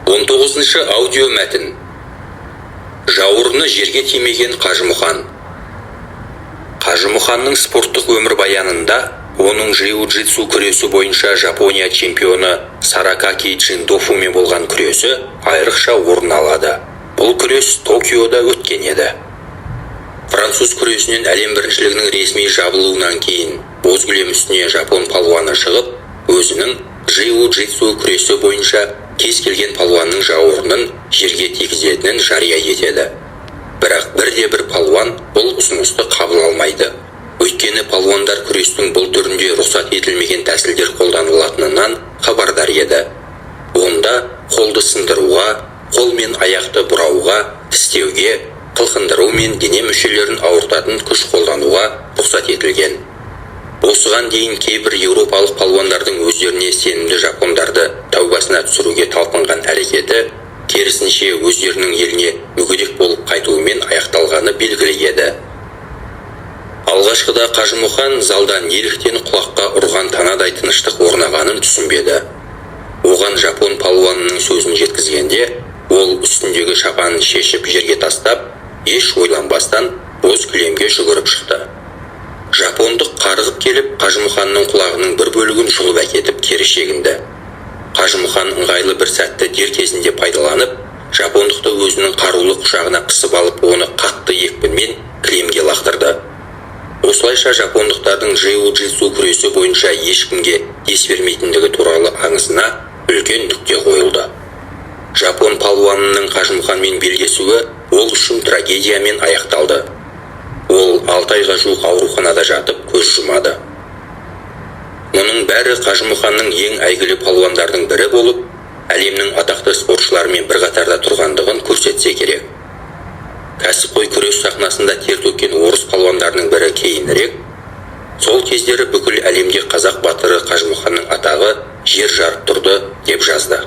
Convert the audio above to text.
19-шы аудио мәтін. Жауырыны жерге тимеген Қажымұқан. Қажымұқанның спорттық өмір баянында оның джиу-джитсу күресі бойынша Жапония чемпионы Саракаки Джиндофумен болған күресі айрықша орын алады. Бұл күрес Токиода өткен еді. Француз күресінен әлем біріншілігінің ресми жабылуынан кейін боз кілем үстіне жапон палуаны шығып, өзінің джиу-джитсу күресі бойынша кез келген палуанның жауырынын жерге тигізетінін жария етеді. Бірақ бірде-бір палуан бұл ұсынысты қабыл алмайды. Өйткені палуандар күрестің бұл түрінде рұқсат етілмеген тәсілдер қолданылатынынан хабардар еді. Онда қолды сындыруға, қол мен аяқты бұрауға, тістеуге, қылқындыру мен дене мүшелерін ауыртатын күш қолдануға рұқсат етілген. Осыған дейін кейбір еуропалық палуандардың өздеріне сенімді жапондарды тәубасына түсіруге талпынған әрекеті, керісінше өздерінің еліне мүгедек болып қайтуымен аяқталғаны белгілі еді. Алғашқыда Қажымұқан залда неліктен құлаққа ұрған танадай тыныштық орнағанын түсінбеді. Оған жапон палуанының сөзін жеткізгенде, ол үстіндегі шапанын шешіп жерге тастап, еш ойланбастан боз кілемге жүгіріп шықты. Жапондық қарғып келіп, Қажымұқанның құлағының бір бөлігін жұлып әкетіп кері шегінді. Қажымұқан ыңғайлы бір сәтті дер кезінде пайдаланып, жапондықты өзінің қарулы құшағына қысып алып, оны қатты екпінмен кілемге лақтырды. Осылайша жапондықтардың джиу-джитсу күресі бойынша ешкімге ес бермейтіндігі туралы аңызына үлкен нүкте қойылды. Жапон палуанының Қажымұқанмен белдесуі ол үшін трагедиямен аяқталды. Ол 6 айға жуық ауруханада жатып көз жұмады. Мұның бәрі Қажымұқанның ең әйгілі палуандардың бірі болып, әлемнің атақты спортшыларымен бір қатарда тұрғандығын көрсетсе керек. Кәсіпқой күрес сахнасында тер төккен орыс палуандарының бірі кейінірек, сол кездері бүкіл әлемде қазақ батыры Қажымұқанның атағы жер жарып тұрды деп жазды.